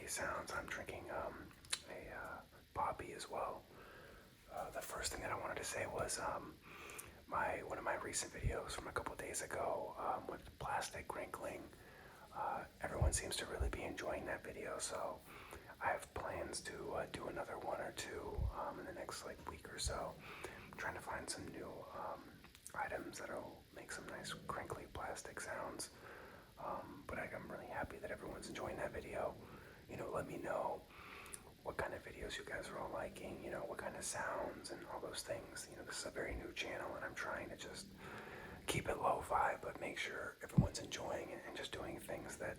candy sounds. I'm drinking a poppy as well. The first thing that I wanted to say was one of my recent videos from a couple days ago with plastic crinkling. Everyone seems to really be enjoying that video, so I have plans to do another one or two in the next week or so. I'm trying to find some new items that'll make some nice crinkly plastic sounds. But I'm really happy that everyone's enjoying that video. Let me know what kind of videos you guys are all liking, what kind of sounds and all those things. This is a very new channel and I'm trying to just keep it lo-fi, but make sure everyone's enjoying it and just doing things that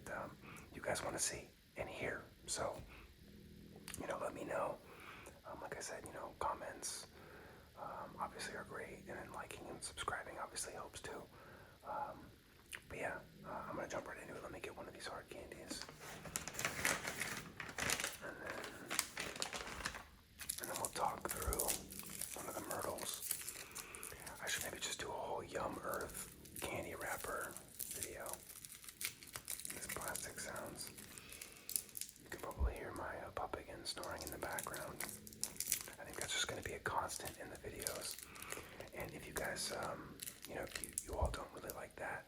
you guys want to see and hear. So, let me know. Like I said, comments obviously are great, and then liking and subscribing obviously helps too. But yeah, I'm gonna jump right into it. Let me get one of these hard candies. And then we'll talk through one of the Myrtles. I should maybe just do a whole YumEarth candy wrapper video. These plastic sounds. You can probably hear my pup again snoring in the background. I think that's just going to be a constant in the videos. And if you guys, if you all don't really like that,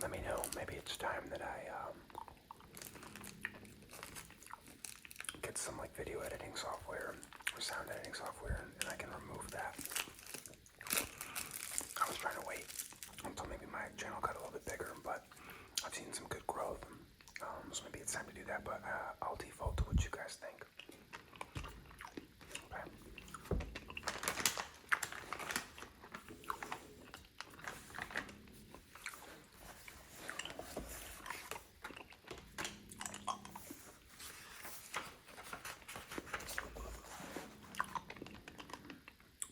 let me know. Maybe it's time that I get some video editing software or sound editing software, and I can remove that. I was trying to wait until maybe my channel got a little bit bigger, but I've seen some good growth, so maybe it's time to do that, but I'll default to what you guys think. Okay.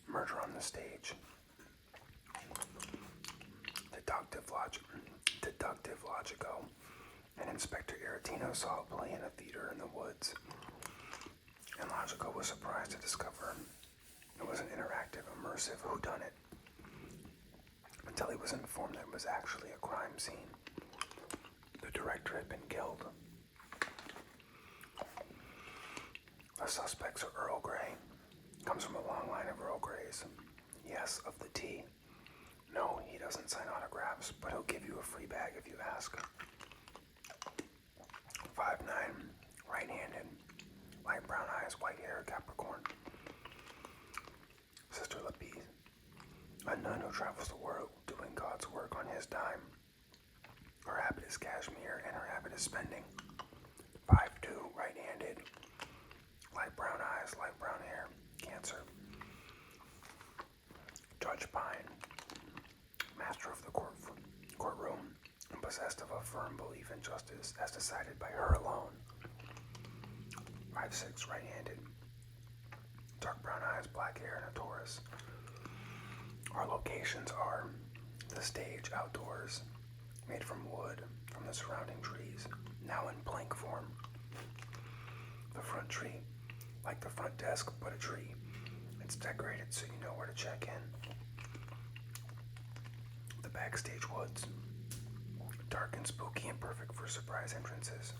Murder on the stage. Deductive Logico and Inspector Aretino saw a play in a theater in the woods, and Logico was surprised to discover it was an interactive, immersive whodunit, until he was informed that it was actually a crime scene. The director had been killed. The suspects are Earl Grey. Comes from a long line of Earl Greys. Yes, of the tea. No, he doesn't sign autographs, but he'll give you a free bag if you ask. 5'9", right-handed, light brown eyes, white hair, Capricorn. Sister Lapide, a nun who travels the world doing God's work on his dime. Her habit is cashmere and her habit is spending. 5'2", right-handed, light brown eyes, light brown hair, Cancer. Judge Pine, master of the courtroom, and possessed of a firm belief in justice as decided by her alone. 5'6", right-handed, dark brown eyes, black hair, and a Taurus. Our locations are the stage outdoors, made from wood from the surrounding trees, now in plank form. The front tree, like the front desk, but a tree. It's decorated so you know where to check in. The backstage woods, dark and spooky and perfect for surprise entrances.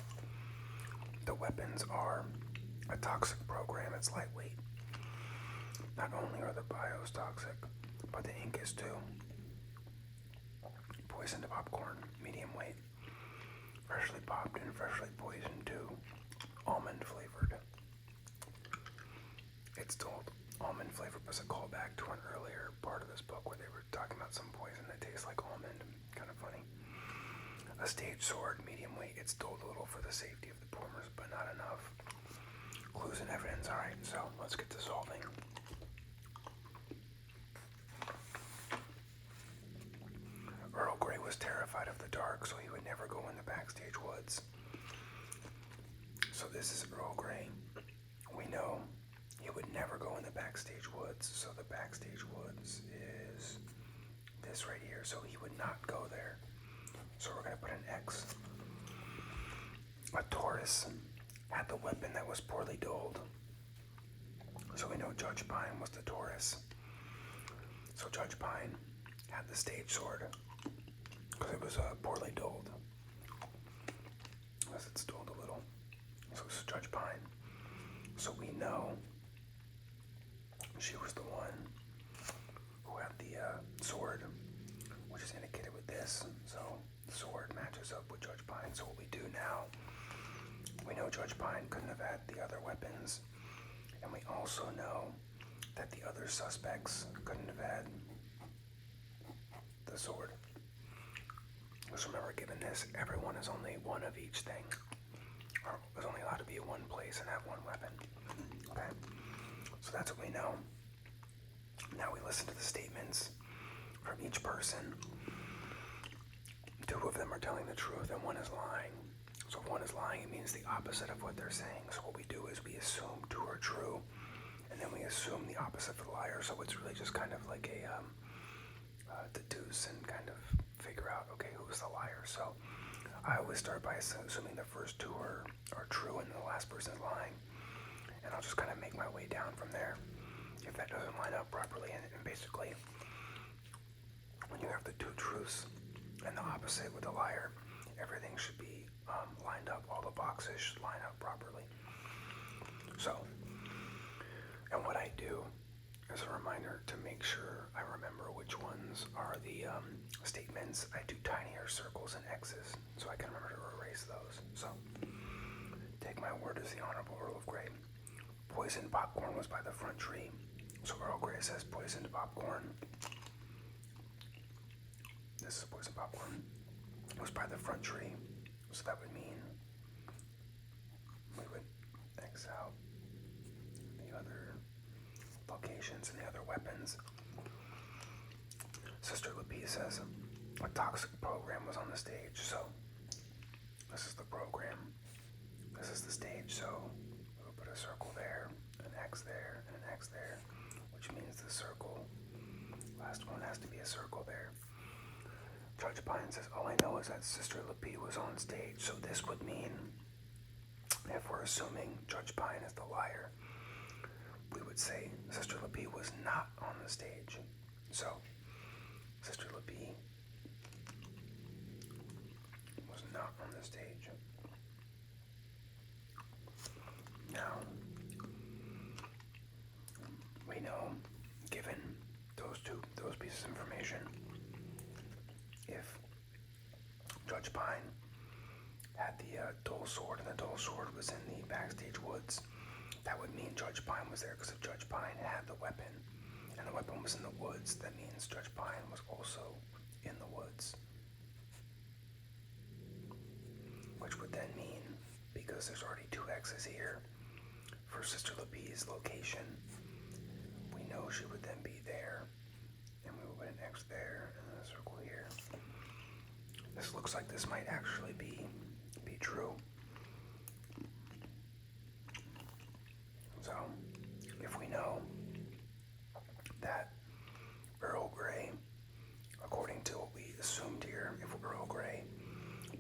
The weapons are a toxic program. It's lightweight. Not only are the bios toxic, but the ink is too. Poisoned popcorn, medium weight. Freshly popped and freshly poisoned too. Almond flavored. It's told almond flavored was a callback to an earlier part of this book where they were talking about some poison that tastes like almond. Kind of funny. A stage sword, medium weight. It's dulled a little for the safety of the performers, but not enough. Clues and evidence. Alright, so let's get to solving. Earl Grey was terrified of the dark, so he would never go in the backstage woods. So this is Earl Grey. We know he would never go in the backstage woods, so the backstage woods is this right here, so he would not go there. So we're going to put an X. A Taurus had the weapon that was poorly dulled, so we know Judge Pine was the Taurus. So Judge Pine had the stage sword, because it was poorly dulled. as it stalled a little. So this is Judge Pine. So we know she was the one who had the sword, which is indicated with this. So the sword matches up with Judge Pine. So what we do now, we know Judge Pine couldn't have had the other weapons, and we also know that the other suspects couldn't have had the sword. Just remember, given this, everyone is only one of each thing, or was only allowed to be in one place and have one weapon. Okay, so that's what we know. Now we listen to the statements from each person. Two of them are telling the truth and one is lying. So if one is lying, it means the opposite of what they're saying. So what we do is we assume two are true, and then we assume the opposite for the liar. So it's really just kind of like a deduce and kind of figure out, okay, who's the liar. So I always start by assuming the first two are true and the last person is lying, and I'll just kind of make my way down from there if that doesn't line up properly. And basically, when you have the two truths and the opposite with the liar, everything should be lined up. All the boxes should line up properly. So, and what I do as a reminder to make sure I remember which ones are the statements, I do tinier circles and X's so I can remember to erase those. So, take my word as the Honorable Earl of Grey. Poisoned popcorn was by the front tree. So Earl Grey says poisoned popcorn. This is poisoned popcorn. It was by the front tree. So that would mean we would X out the other locations and the other weapons. Sister Lepee says a toxic program was on the stage. So this is the program. This is the stage. So we'll put a circle there, an X there, and an X there, which means the circle, last one has to be a circle there. Judge Pine says, all I know is that Sister Lepee was on stage. So this would mean, if we're assuming Judge Pine is the liar, we would say Sister Lepee was not on the stage. So, Sister Lepee was not on the stage. Now, we know, given those pieces of information, if Judge Pine had the dull sword and the dull sword was in the backstage woods, that would mean Judge Pine was there, because if Judge Pine had the weapon and the weapon was in the woods, that means Judge Pine was also in the woods. Which would then mean, because there's already two X's here, for Sister Lepee's location, we know she would then be there, and we would put an X there and a circle here. This looks like this might actually be true. So, if we know that Earl Grey, according to what we assumed here, if Earl Grey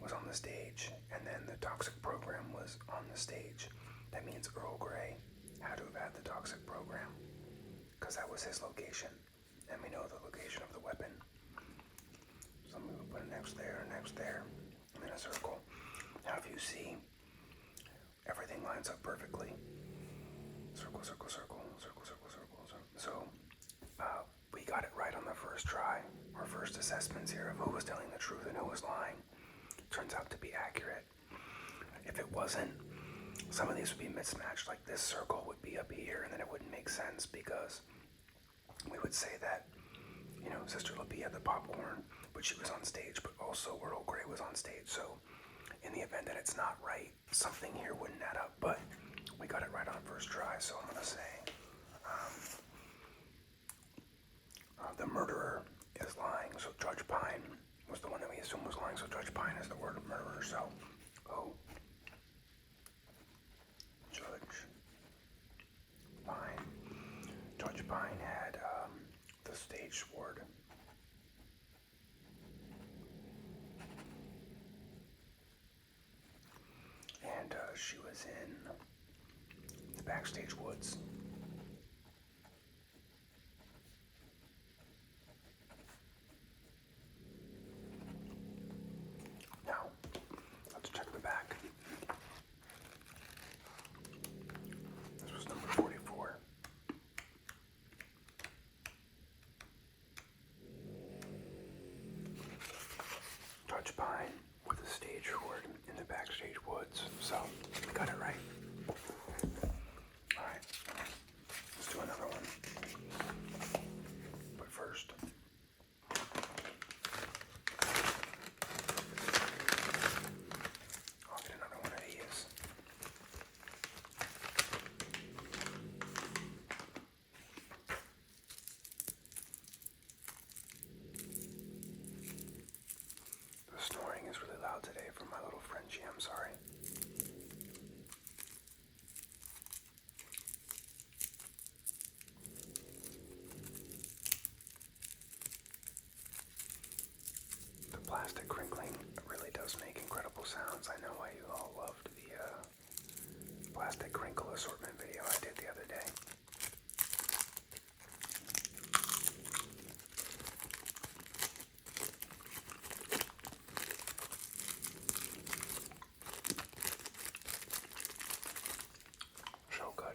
was on the stage and then the toxic program was on the stage, that means Earl Grey had to have had the toxic program, because that was his location, and we know the location of the weapon. So I'm going to put an X there, and then a circle. Now if you see, everything lines up perfectly. Circle, circle, circle, circle, circle, circle, circle. So we got it right on the first try. Our first assessments here of who was telling the truth and who was lying turns out to be accurate. If it wasn't, some of these would be mismatched. Like this circle would be up here, and then it wouldn't make sense, because we would say that, you know, Sister Lepee had the popcorn, but she was on stage, but also Earl Grey was on stage. So in the event that it's not right, something here wouldn't add up, but we got it right on first try. So I'm going to say the murderer is lying. So Judge Pine was the one that we assumed was lying. So Judge Pine is the word of murderer. So, Judge Pine. Judge Pine had the stage sword. And she was in the backstage woods. Now, let's check the back. backstage woods, so we got it right. Alright, let's do another one. But first, I'll get another one of these. The snoring is really loud today from my little Frenchie, I'm sorry. The plastic crinkling really does make incredible sounds. I know why you all loved the plastic crinkle assortment video I did the other day. So good.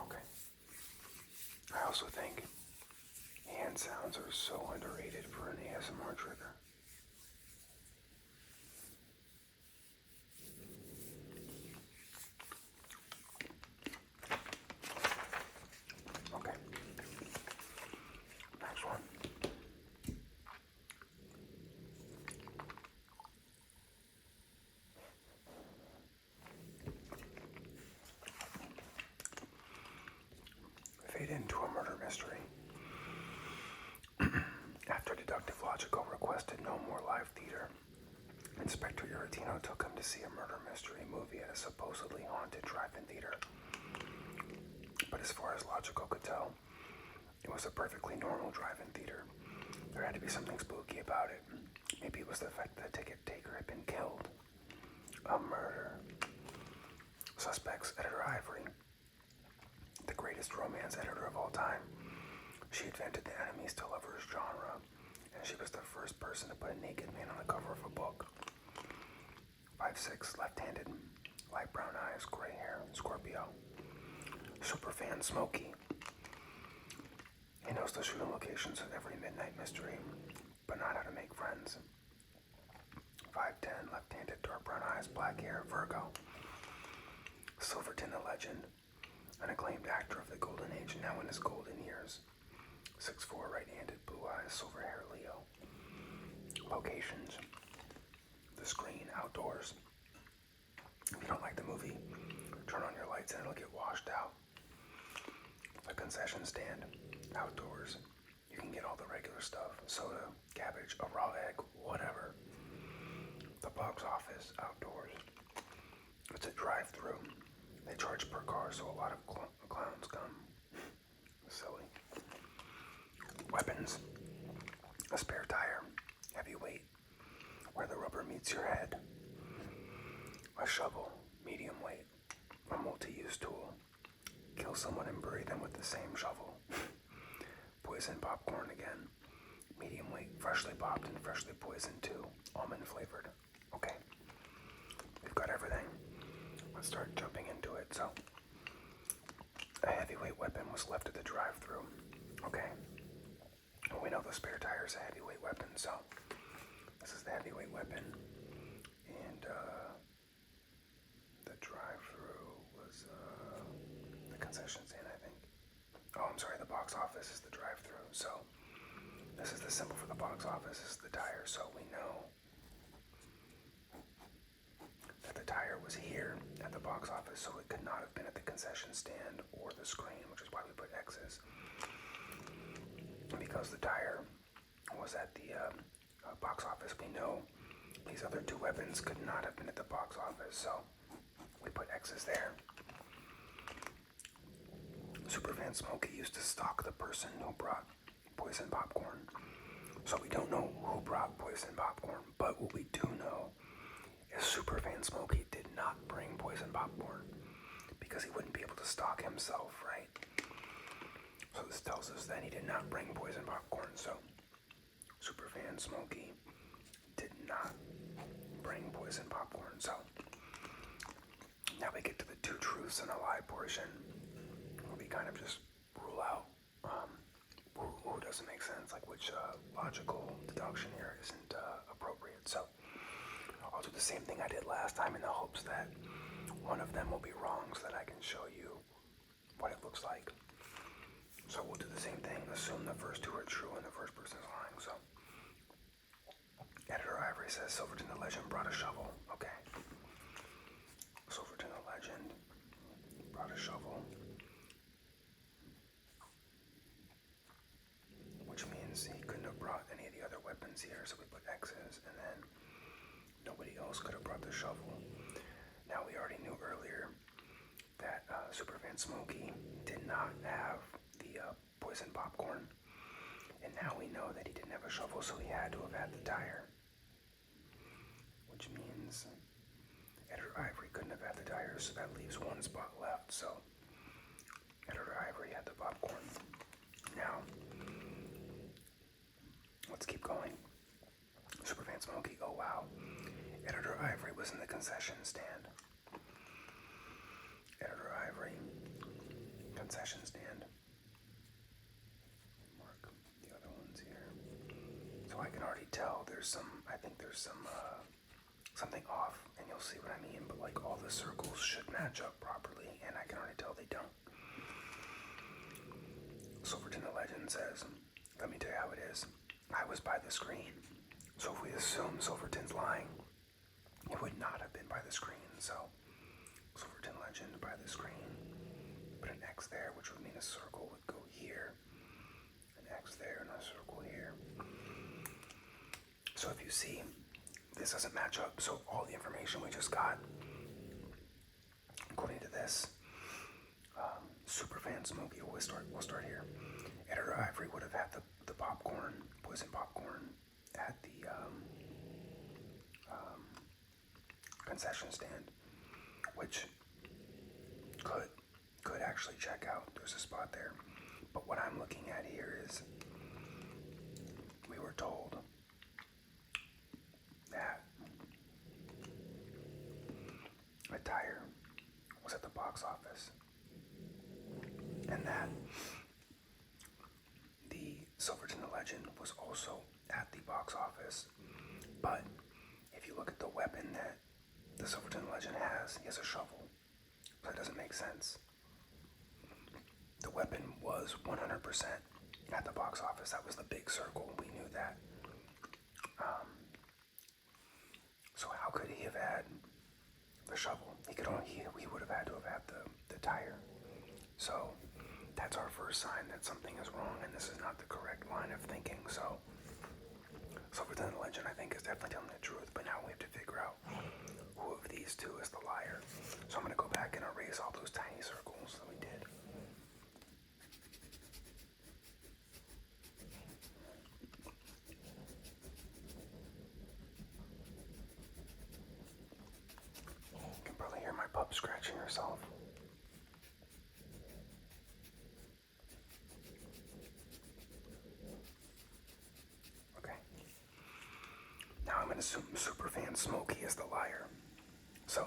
Okay. I also think hand sounds are so underrated for an ASMR trigger. Okay. Next one. Fade into a murder mystery. After Deductive Logical requested no more live theater, Inspector Iratino took him to see a murder mystery movie at a supposedly haunted drive-in theater. But as far as Logical could tell, it was a perfectly normal drive-in theater. There had to be something spooky about it. Maybe it was the fact that the ticket taker had been killed. A murder. Suspects, Editor Ivory, the greatest romance editor of all time. She invented the enemies to lovers genre, and she was the first person to put a naked man on the cover of a book. 5'6", left-handed, light brown eyes, gray hair, Scorpio. Superfan Smokey. He knows the shooting locations of every midnight mystery, but not how to make friends. 5'10", left-handed, dark brown eyes, black hair, Virgo. Silverton, the legend, an acclaimed actor of the golden age, now in his golden years. 6'4", right-handed, blue eyes, silver hair, Leo. Locations. The screen, outdoors. If you don't like the movie, turn on your lights and it'll get washed out. The concession stand, outdoors. You can get all the regular stuff, soda, cabbage, a raw egg, whatever. The box office, outdoors. It's a drive-through. They charge per car, so a lot of clowns come. Silly. Weapons. A spare tire, heavyweight, where the rubber meets your head. A shovel, medium weight, a multi-use tool. Kill someone and bury them with the same shovel. Poison popcorn again. Medium weight, freshly popped and freshly poisoned too. Almond flavored. Okay. We've got everything. Let's start jumping into it. So, a heavyweight weapon was left at the drive-thru. Okay. Well, we know the spare tire is a heavyweight weapon, so this is the heavyweight weapon. And the drive-thru was the concession stand, I think. Oh, I'm sorry, the box office is the drive-thru. So this is the symbol for the box office. This is the tire, so we know that the tire was here at the box office, so it could not have been at the concession stand or the screen, which is why we put X's. Because the tire was at the box office, we know these other two weapons could not have been at the box office, so we put X's there. Superfan Smokey used to stalk the person who brought poison popcorn. So we don't know who brought poison popcorn, but what we do know is Superfan Smokey did not bring poison popcorn because he wouldn't be able to stalk himself, right? So this tells us that he did not bring poison popcorn, so Superfan Smokey did not bring poison popcorn. So now we get to the two truths and a lie portion, where we kind of just rule out who doesn't make sense, like which logical deduction here isn't appropriate. So I'll do the the same thing I did last time in the hopes that one of them will be wrong so that I can show you what it looks like. So we'll do the same thing. Assume the first two are true and the first person is lying. So Editor Ivory says Silverton the Legend brought a shovel. Okay. Silverton the Legend brought a shovel. Which means he couldn't have brought any of the other weapons here, so we put X's, and then nobody else could have brought the shovel. Now we already knew earlier that Superfan Smokey did not have the poison popcorn, and now we know that he didn't have a shovel, so he had to have had the tire. Which means Editor Ivory couldn't have had the tire, so that leaves one spot left. So Editor Ivory had the popcorn. Now let's keep going. Superfan Smokey, oh wow. Editor Ivory was in the concession stand. Editor Ivory, concession stand. Mark the other ones here. So I can already tell I think there's something off, and you'll see what I mean, but like all the circles should match up properly, and I can already tell they don't. Silverton the Legend says, let me tell you how it is. I was by the screen. So if we assume Silverton's lying, it would not have been by the screen. So Silverton Legend by the screen. Put an X there, which would mean a circle would go here. An X there and a circle here. So if you see, this doesn't match up. So all the information we just got, according to this, Superfan Smokey, we'll start here. Editor Ivory would have had the popcorn, poison popcorn, at the concession stand, which could actually check out. There's a spot there. But what I'm looking at here is we were told that a tire was at the box office and that the Silverton the Legend was also at the box office. But if you look at the weapon that the Silverton Legend has, he has a shovel. So that doesn't make sense. The weapon was 100% at the box office. That was the big circle. We knew that. So how could he have had the shovel? He would have had to have had the tire. So that's our first sign that something is wrong and this is not the correct line of thinking. So Silverton the Legend, I think, is definitely telling the truth, but now we have to figure out who of these two is the liar. So I'm going to go back and erase all those tiny circles that we did. You can probably hear my pup scratching herself. Superfan Smokey is the liar. So,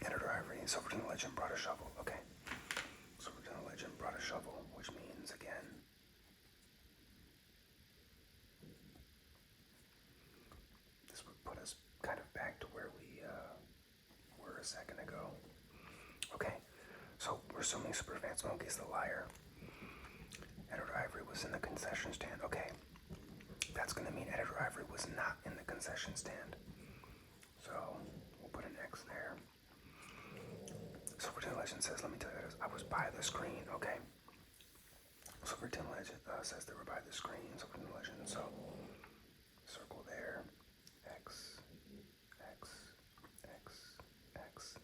Editor Ivory, Silverton the Legend brought a shovel. Okay. Silverton the Legend brought a shovel, which means, again, this would put us kind of back to where we were a second ago. Okay. So, we're assuming Superfan Smokey is the liar. Editor Ivory was in the concession stand. Okay. That's going to mean Editor Ivory was not in the concession stand. So we'll put an X there. Silverton Legend says, let me tell you this, I was by the screen. Okay. Silverton Legend says they were by the screen. Silverton Legend, so circle there. X, X, X, X.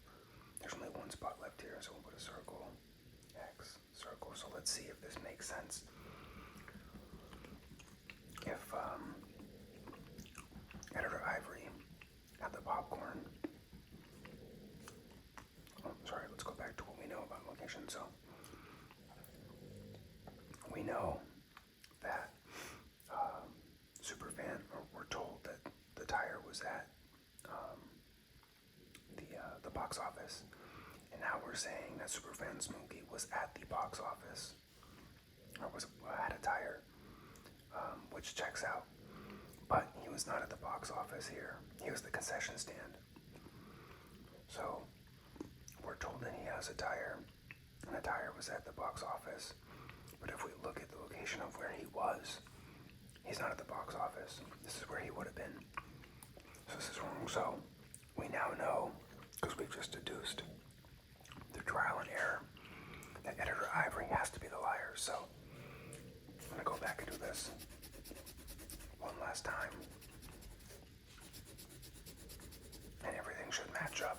There's only one spot left here, so we'll put a circle. X, circle. So let's see if this makes sense. If Editor Ivory had the popcorn, let's go back to what we know about location. So we know that Superfan, or we're told that the tire was at the box office, and now we're saying that Superfan Smokey was at the box office, or had a tire. Which checks out. But he was not at the box office here. He was the concession stand. So we're told that he has a tire, and the tire was at the box office. But if we look at the location of where he was, he's not at the box office. This is where he would have been. So this is wrong. So we now know, because we've just deduced through trial and error, that Editor Ivory has to be the liar. So I'm going to go back and do this one last time. And everything should match up.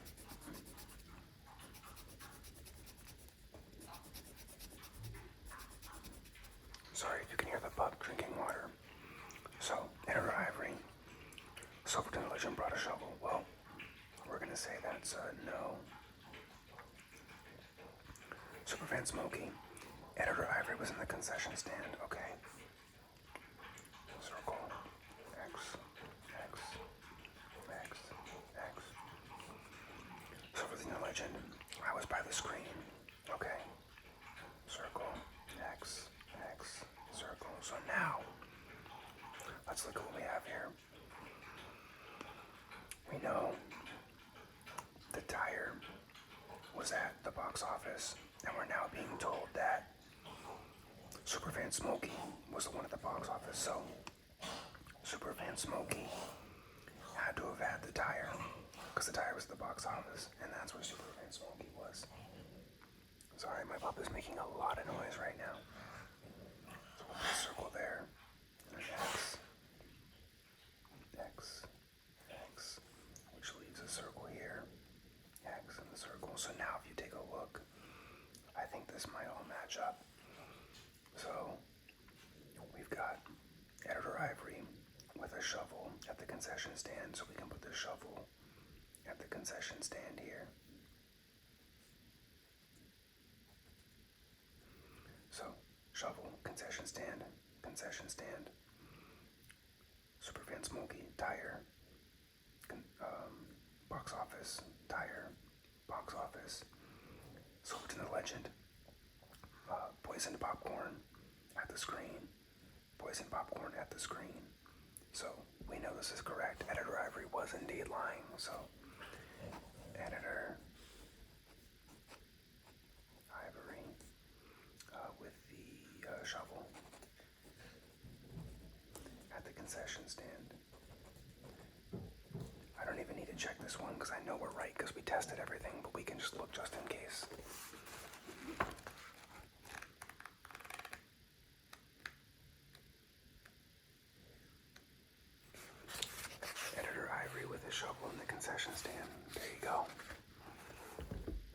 Sorry if you can hear the pup drinking water. So, Editor Ivory, Silverton Legend brought a shovel. Well, we're going to say that's a no. Superfan Smokey, Editor Ivory was in the concession stand. Okay. Circle. X. X. X. X. Silverton Legend, I was by the screen. Okay. Circle. X. X. Circle. So now, let's look at what we have here. We know the tire was at the box office, and we're now being told that Superfan Smokey was the one at the box office. So Superfan Smokey had to have had the tire, because the tire was at the box office, and that's where Superfan Smokey was. Sorry, my pup is making a lot of noise right now. So we'll put a circle there, and an X, X, X, which leaves a circle here, X and the circle. So now if you take a look, I think this might all match up. So we've got Editor Ivory with a shovel at the concession stand, so we can put the shovel at the concession stand here. So, shovel, concession stand, Superfan Smokey, tire, box office, tire, box office, Silverton the Legend, poisoned popcorn at the screen, poisoned popcorn at the screen. So, we know this is correct. Editor Ivory was indeed lying, so Editor Ivory with the shovel at the concession stand. I don't even need to check this one because I know we're right because we tested everything, but we can just look just in case. Editor Ivory with his shovel in the concession stand. There you go.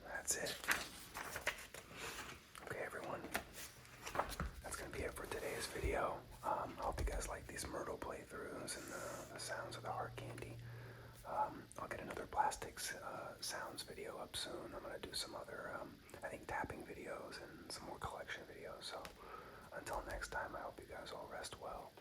That's it. Okay, everyone. That's going to be it for today's video. I hope you guys like these Murdle playthroughs and the sounds of the hard candy. I'll get another plastics sounds video up soon. I'm going to do some other, I think, tapping videos and some more collection videos. So until next time, I hope you guys all rest well.